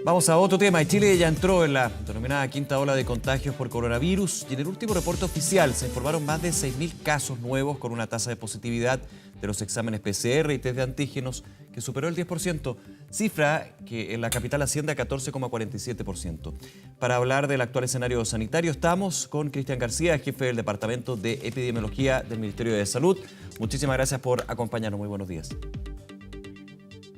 Vamos a otro tema. Chile ya entró en la denominada quinta ola de contagios por coronavirus y en el último reporte oficial se informaron más de 6.000 casos nuevos con una tasa de positividad de los exámenes PCR y test de antígenos que superó el 10%, cifra que en la capital asciende a 14,47%. Para hablar del actual escenario sanitario estamos con Cristian García, jefe del Departamento de Epidemiología del Ministerio de Salud. Muchísimas gracias por acompañarnos. Muy buenos días.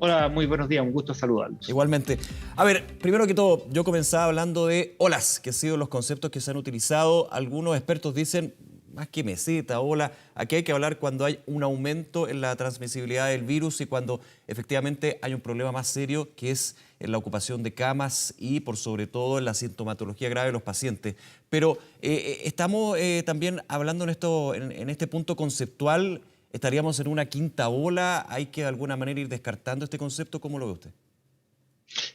Hola, muy buenos días, un gusto saludarlos. Igualmente. A ver, primero que todo, yo comenzaba hablando de olas, que han sido los conceptos que se han utilizado. Algunos expertos dicen, más que meseta, ola, aquí hay que hablar cuando hay un aumento en la transmisibilidad del virus y cuando efectivamente hay un problema más serio, que es en la ocupación de camas y por sobre todo en la sintomatología grave de los pacientes. Pero estamos también hablando en este punto conceptual. ¿Estaríamos en una quinta ola? ¿Hay que de alguna manera ir descartando este concepto? ¿Cómo lo ve usted?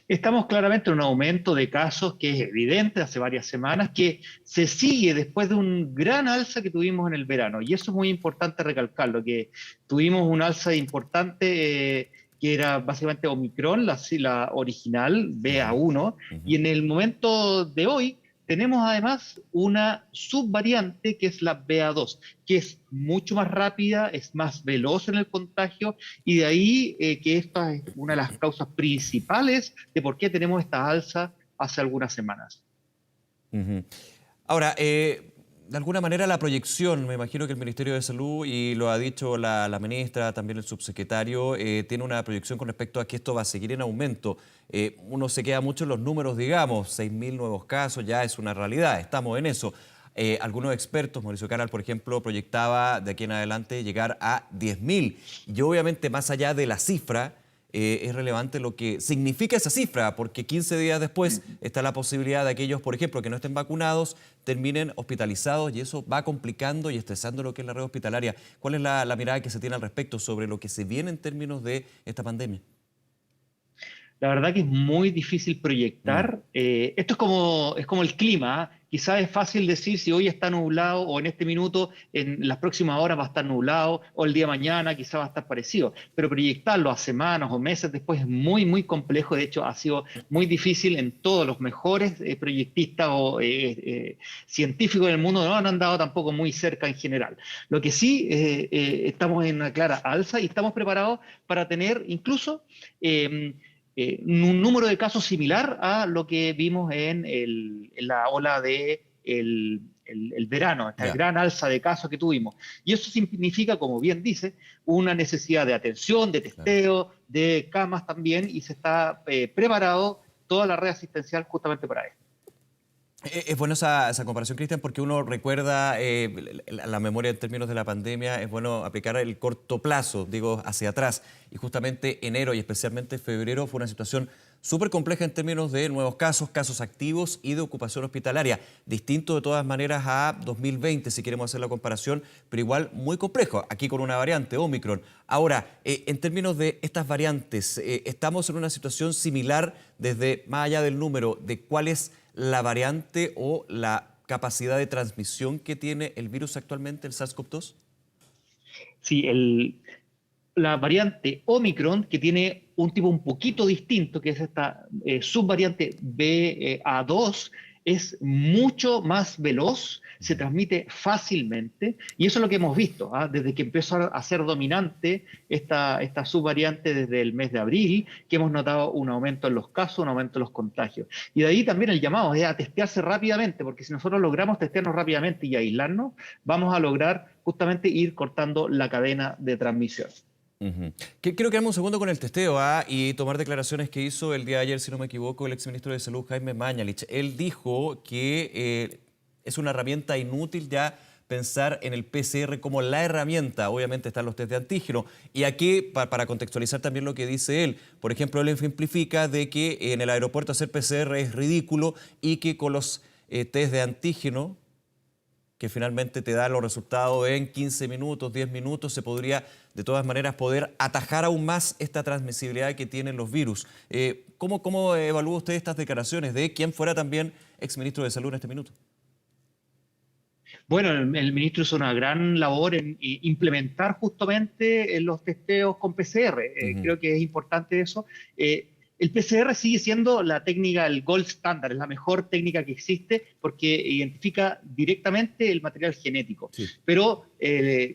Estamos claramente en un aumento de casos que es evidente hace varias semanas, que se sigue después de un gran alza que tuvimos en el verano. Y eso es muy importante recalcarlo, que tuvimos un alza importante que era básicamente Omicron, la original, BA1, y en el momento de hoy tenemos además una subvariante que es la BA2, que es mucho más rápida, es más veloz en el contagio y de ahí que esta es una de las causas principales de por qué tenemos esta alza hace algunas semanas. Ujú. Ahora, de alguna manera la proyección, me imagino que el Ministerio de Salud, y lo ha dicho la ministra, también el subsecretario, tiene una proyección con respecto a que esto va a seguir en aumento. Uno se queda mucho en los números, digamos, 6.000 nuevos casos ya es una realidad, estamos en eso. Algunos expertos, Mauricio Caral, por ejemplo, proyectaba de aquí en adelante llegar a 10.000. Y obviamente, más allá de la cifra, es relevante lo que significa esa cifra, porque 15 días después está la posibilidad de aquellos, por ejemplo, que no estén vacunados, terminen hospitalizados y eso va complicando y estresando lo que es la red hospitalaria. ¿Cuál es la mirada que se tiene al respecto sobre lo que se viene en términos de esta pandemia? La verdad que es muy difícil Mm, proyectar. Esto es como el clima. ¿Ah? Quizás es fácil decir si hoy está nublado o en este minuto, en las próximas horas va a estar nublado o el día de mañana quizás va a estar parecido. Pero proyectarlo a semanas o meses después es muy, muy complejo. De hecho, ha sido muy difícil en todos los mejores proyectistas o científicos del mundo. No han dado tampoco muy cerca en general. Lo que sí, estamos en una clara alza y estamos preparados para tener incluso un número de casos similar a lo que vimos en la ola de el verano, esta ya. gran alza de casos que tuvimos. Y eso significa, como bien dice, una necesidad de atención, de Claro. testeo, de camas también, y se está preparado toda la red asistencial justamente para esto. Es bueno esa comparación, Cristian, porque uno recuerda la memoria en términos de la pandemia, es bueno aplicar el corto plazo, digo, hacia atrás. Y justamente enero y especialmente febrero fue una situación súper compleja en términos de nuevos casos, casos activos y de ocupación hospitalaria. Distinto de todas maneras a 2020, si queremos hacer la comparación, pero igual muy complejo, aquí con una variante, Omicron. Ahora, en términos de estas variantes, ¿estamos en una situación similar desde más allá del número de cuál es la variante o la capacidad de transmisión que tiene el virus actualmente, el SARS-CoV-2? Sí, la variante Omicron, que tiene un tipo un poquito distinto, que es esta subvariante BA2, es mucho más veloz, se transmite fácilmente, y eso es lo que hemos visto, ¿ah? Desde que empezó a ser dominante esta subvariante desde el mes de abril, que hemos notado un aumento en los casos, un aumento en los contagios. Y de ahí también el llamado es a testearse rápidamente, porque si nosotros logramos testearnos rápidamente y aislarnos, vamos a lograr justamente ir cortando la cadena de transmisión. Ujú. Quiero quedarme un segundo con el testeo y tomar declaraciones que hizo el día de ayer, si no me equivoco, el exministro de Salud, Jaime Mañalich. Él dijo que es una herramienta inútil ya pensar en el PCR como la herramienta. Obviamente están los test de antígeno. Y aquí, para contextualizar también lo que dice él, por ejemplo, él ejemplifica de que en el aeropuerto hacer PCR es ridículo y que con los test de antígeno que finalmente te da los resultados en 15 minutos, 10 minutos, se podría de todas maneras poder atajar aún más esta transmisibilidad que tienen los virus. ¿Cómo evalúa usted estas declaraciones de quien fuera también exministro de Salud en este minuto? Bueno, el ministro hizo una gran labor en implementar justamente los testeos con PCR. Ujú. Creo que es importante eso. El PCR sigue siendo la técnica, el gold standard, es la mejor técnica que existe porque identifica directamente el material genético. Sí. Pero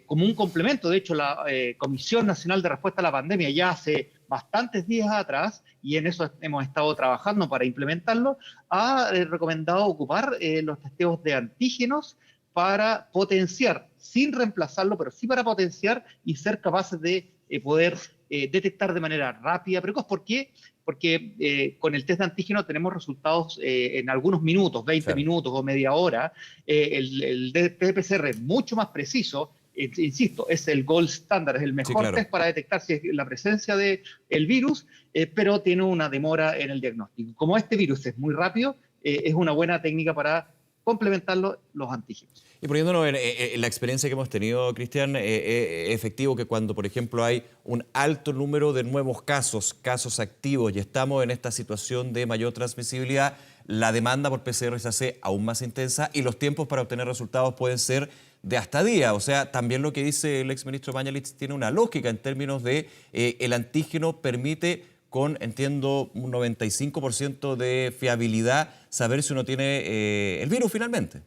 como un complemento, de hecho, la Comisión Nacional de Respuesta a la Pandemia ya hace bastantes días atrás, y en eso hemos estado trabajando para implementarlo, ha recomendado ocupar los testeos de antígenos para potenciar, sin reemplazarlo, pero sí para potenciar y ser capaces de poder detectar de manera rápida, precoz. ¿Por qué? Porque con el test de antígeno tenemos resultados en algunos minutos, 20 Claro. minutos o media hora. El PCR es mucho más preciso, insisto, es el gold standard, es el Sí, mejor claro. test para detectar si es la presencia del virus, pero tiene una demora en el diagnóstico. Como este virus es muy rápido, es una buena técnica para complementarlo los antígenos. Y poniéndonos en la experiencia que hemos tenido, Cristian, es efectivo que cuando, por ejemplo, hay un alto número de nuevos casos activos, y estamos en esta situación de mayor transmisibilidad, la demanda por PCR se hace aún más intensa y los tiempos para obtener resultados pueden ser de hasta días. O sea, también lo que dice el exministro Mañalich tiene una lógica en términos de el antígeno permite, con, entiendo, un 95% de fiabilidad, saber si uno tiene el virus finalmente.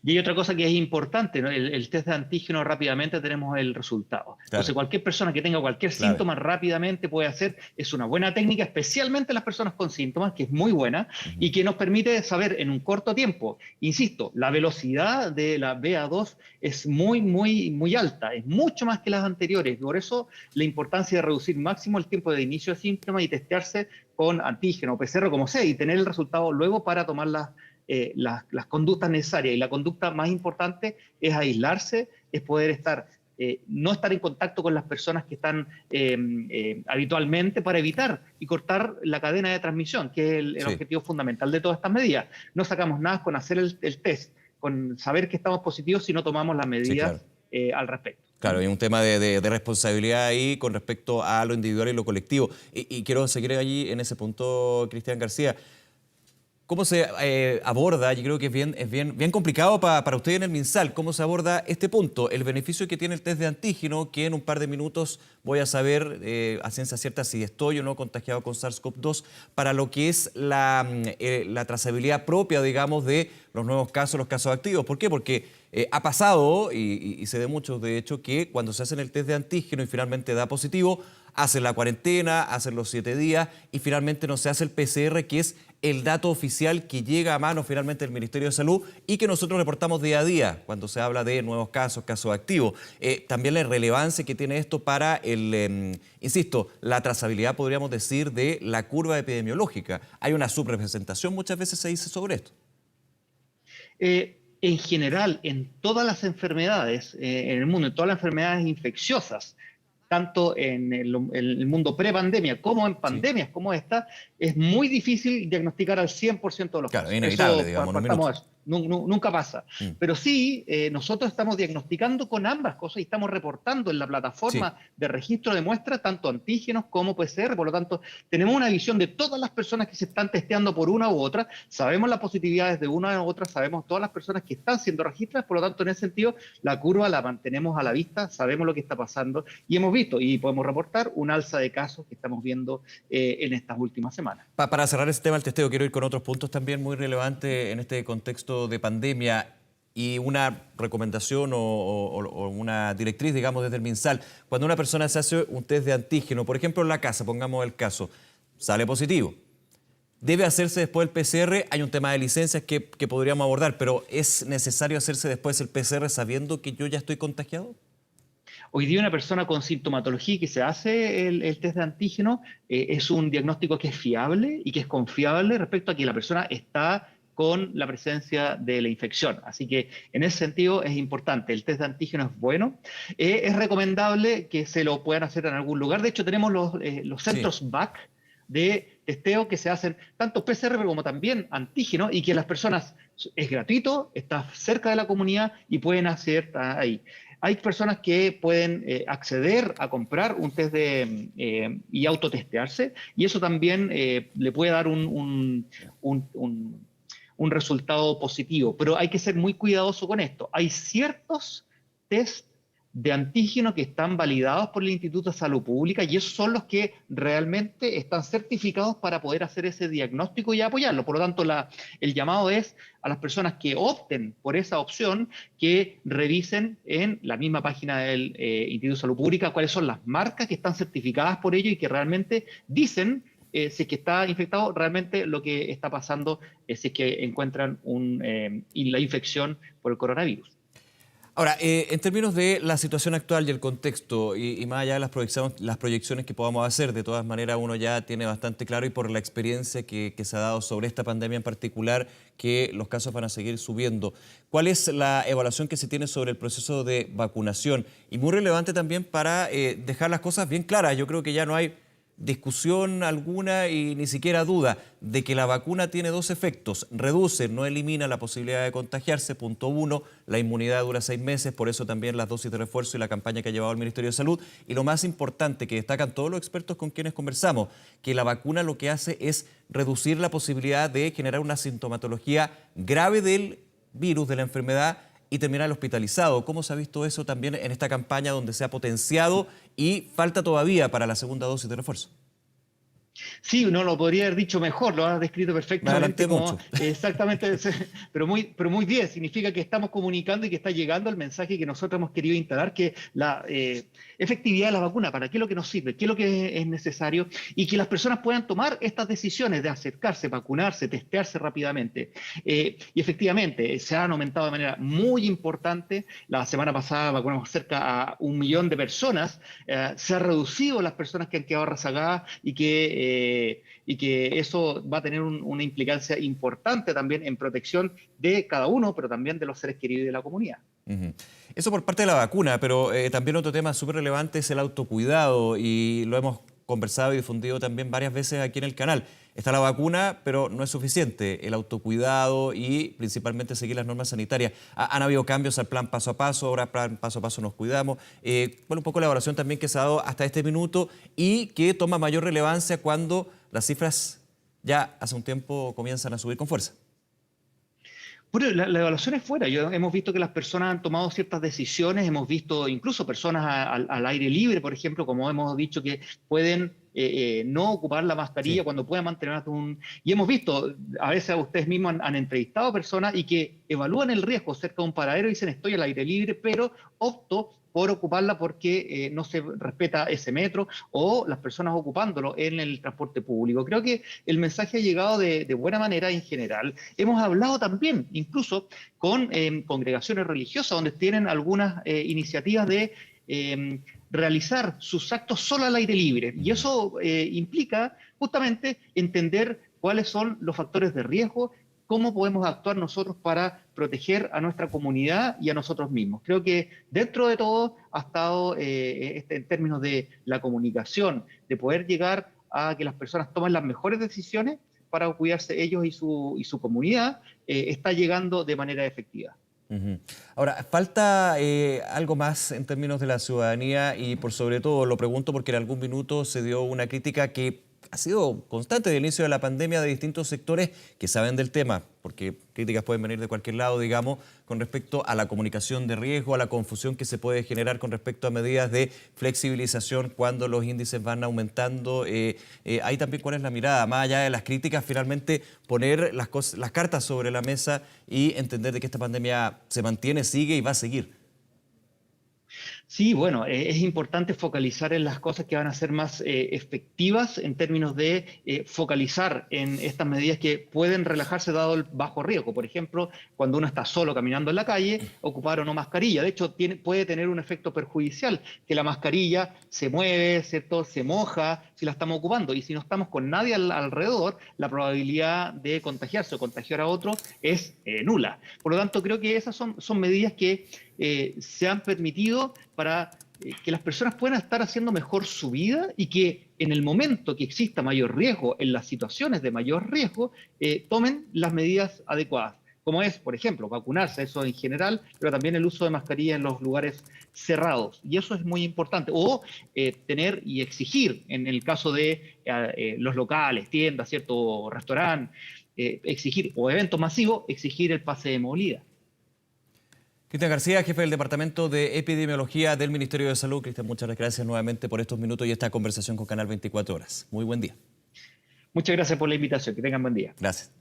Y hay otra cosa que es importante, ¿no? El test de antígeno rápidamente tenemos el resultado. Entonces, Claro, cualquier persona que tenga cualquier clave. síntoma rápidamente puede hacer, es una buena técnica, especialmente las personas con síntomas, que es muy buena Ujú. y que nos permite saber en un corto tiempo. Insisto, la velocidad de la BA2 es muy alta, es mucho más que las anteriores. Por eso la importancia de reducir máximo el tiempo de inicio de síntomas y testearse con antígeno, PCR, como sea, y tener el resultado luego para tomar las conductas necesarias. Y la conducta más importante es aislarse, es poder no estar en contacto con las personas que están habitualmente, para evitar y cortar la cadena de transmisión, que es el Sí, objetivo fundamental de todas estas medidas. No sacamos nada con hacer el test, con saber que estamos positivos, si no tomamos las sí, claro. medidas al respecto. Claro, hay un tema de responsabilidad ahí con respecto a lo individual y lo colectivo. Y quiero seguir allí en ese punto, Cristian García. ¿Cómo se aborda? Yo creo que bien complicado para usted en el MinSal. ¿Cómo se aborda este punto? El beneficio que tiene el test de antígeno, que en un par de minutos voy a saber a ciencia cierta si estoy o no contagiado con SARS-CoV-2, para lo que es la trazabilidad propia, digamos, de los nuevos casos, los casos activos. ¿Por qué? Porque ha pasado, y sé de muchos, de hecho, que cuando se hacen el test de antígeno y finalmente da positivo, hacen la cuarentena, hacen los 7 días y finalmente no se hace el PCR, que es el dato oficial que llega a mano finalmente del Ministerio de Salud y que nosotros reportamos día a día cuando se habla de nuevos casos activos. También la relevancia que tiene esto para insisto, la trazabilidad, podríamos decir, de la curva epidemiológica. Hay una subrepresentación, muchas veces se dice sobre esto. En general, en todas las enfermedades en el mundo, en todas las enfermedades infecciosas, tanto en el mundo pre-pandemia como en Sí, pandemias como esta, es muy difícil diagnosticar al 100% de los claro, casos. inevitable, Eso digamos, en un partamos minuto. de eso. Nunca pasa. Mm. Pero sí, nosotros estamos diagnosticando con ambas cosas y estamos reportando en la Sí, plataforma de registro de muestras tanto antígenos como PCR. Por lo tanto, tenemos una visión de todas las personas que se están testeando por una u otra. Sabemos las positividades de una u otra, sabemos todas las personas que están siendo registradas. Por lo tanto, en ese sentido, la curva la mantenemos a la vista, sabemos lo que está pasando y hemos visto y podemos reportar un alza de casos que estamos viendo en estas últimas semanas. Para cerrar ese tema del testeo, quiero ir con otros puntos también muy relevantes en este contexto de pandemia y una recomendación o una directriz, digamos, desde el MinSal. Cuando una persona se hace un test de antígeno, por ejemplo, en la casa, pongamos el caso, sale positivo. ¿Debe hacerse después el PCR? Hay un tema de licencias que podríamos abordar, pero ¿es necesario hacerse después el PCR sabiendo que yo ya estoy contagiado? Hoy día una persona con sintomatología que se hace el test de antígeno es un diagnóstico que es fiable y que es confiable respecto a que la persona está con la presencia de la infección. Así que en ese sentido es importante. El test de antígeno es bueno. Es recomendable que se lo puedan hacer en algún lugar. De hecho, tenemos los Sí. centros BAC de testeo que se hacen tanto PCR como también antígeno y que las personas, es gratuito, está cerca de la comunidad y pueden acceder ahí. Hay personas que pueden acceder a comprar un test y autotestearse, y eso también le puede dar un resultado positivo. Pero hay que ser muy cuidadoso con esto. Hay ciertos test de antígenos que están validados por el Instituto de Salud Pública y esos son los que realmente están certificados para poder hacer ese diagnóstico y apoyarlo. Por lo tanto, el llamado es a las personas que opten por esa opción que revisen en la misma página del Instituto de Salud Pública cuáles son las marcas que están certificadas por ello y que realmente dicen si es que está infectado, realmente lo que está pasando si es que encuentran la infección por el coronavirus. Ahora, en términos de la situación actual y el contexto, y más allá de las proyecciones que podamos hacer, de todas maneras uno ya tiene bastante claro y por la experiencia que se ha dado sobre esta pandemia en particular, que los casos van a seguir subiendo. ¿Cuál es la evaluación que se tiene sobre el proceso de vacunación? Y muy relevante también para dejar las cosas bien claras. Yo creo que ya no hay discusión alguna y ni siquiera duda de que la vacuna tiene dos efectos. Reduce, no elimina la posibilidad de contagiarse, punto uno. La inmunidad dura 6 meses, por eso también las dosis de refuerzo y la campaña que ha llevado el Ministerio de Salud. Y lo más importante, que destacan todos los expertos con quienes conversamos, que la vacuna lo que hace es reducir la posibilidad de generar una sintomatología grave del virus, de la enfermedad, y terminar hospitalizado. ¿Cómo se ha visto eso también en esta campaña donde se ha potenciado y falta todavía para la segunda dosis de refuerzo? Sí, no lo podría haber dicho mejor, lo has descrito Me adelanté perfectamente mucho. exactamente, pero muy bien, significa que estamos comunicando y que está llegando el mensaje que nosotros hemos querido instalar, que la efectividad de la vacuna, para qué es lo que nos sirve, qué es lo que es necesario, y que las personas puedan tomar estas decisiones de acercarse, vacunarse, testearse rápidamente. Y efectivamente, se han aumentado de manera muy importante. La semana pasada vacunamos cerca a 1 millón de personas, se ha reducido las personas que han quedado rezagadas y que eso va a tener una implicancia importante también en protección de cada uno, pero también de los seres queridos y de la comunidad. Ujú. Eso por parte de la vacuna, pero también otro tema súper relevante es el autocuidado y lo hemos conversado y difundido también varias veces aquí en el canal. Está la vacuna, pero no es suficiente. El autocuidado y principalmente seguir las normas sanitarias. Han habido cambios al plan paso a paso, ahora plan paso a paso nos cuidamos. Bueno, un poco la evaluación también que se ha dado hasta este minuto y que toma mayor relevancia cuando las cifras ya hace un tiempo comienzan a subir con fuerza. Bueno, la evaluación es fuera. Hemos visto que las personas han tomado ciertas decisiones, hemos visto incluso personas al aire libre, por ejemplo, como hemos dicho, que pueden no ocupar la mascarilla Sí. cuando puedan mantener un... Y hemos visto, a veces ustedes mismos han entrevistado personas y que evalúan el riesgo cerca de un paradero y dicen estoy al aire libre, pero opto por ocuparla porque no se respeta ese metro o las personas ocupándolo en el transporte público. Creo que el mensaje ha llegado de buena manera en general. Hemos hablado también incluso con congregaciones religiosas donde tienen algunas iniciativas de realizar sus actos solo al aire libre. Y eso implica justamente entender cuáles son los factores de riesgo, cómo podemos actuar nosotros para proteger a nuestra comunidad y a nosotros mismos. Creo que dentro de todo ha estado, en términos de la comunicación, de poder llegar a que las personas tomen las mejores decisiones para cuidarse ellos y su comunidad, está llegando de manera efectiva. Ujú. Ahora, falta algo más en términos de la ciudadanía y por sobre todo lo pregunto porque en algún minuto se dio una crítica que ha sido constante desde el inicio de la pandemia de distintos sectores que saben del tema, porque críticas pueden venir de cualquier lado, digamos, con respecto a la comunicación de riesgo, a la confusión que se puede generar con respecto a medidas de flexibilización cuando los índices van aumentando. Ahí también cuál es la mirada, más allá de las críticas, finalmente poner las cartas sobre la mesa y entender de que esta pandemia se mantiene, sigue y va a seguir. Sí, bueno, es importante focalizar en las cosas que van a ser más efectivas en términos de focalizar en estas medidas que pueden relajarse dado el bajo riesgo. Por ejemplo, cuando uno está solo caminando en la calle, ocupar o no mascarilla. De hecho, puede tener un efecto perjudicial, que la mascarilla se mueve, ¿cierto? Se moja si la estamos ocupando. Y si no estamos con nadie alrededor, la probabilidad de contagiarse o contagiar a otro es nula. Por lo tanto, creo que esas son medidas que se han permitido para que las personas puedan estar haciendo mejor su vida y que en el momento que exista mayor riesgo, en las situaciones de mayor riesgo, tomen las medidas adecuadas, como es, por ejemplo, vacunarse, eso en general, pero también el uso de mascarilla en los lugares cerrados. Y eso es muy importante. O tener y exigir, en el caso de los locales, tiendas, ¿cierto? Restaurantes, exigir, o eventos masivos, exigir el pase de movilidad. Cristian García, jefe del Departamento de Epidemiología del Ministerio de Salud. Cristian, muchas gracias nuevamente por estos minutos y esta conversación con Canal 24 Horas. Muy buen día. Muchas gracias por la invitación. Que tengan buen día. Gracias.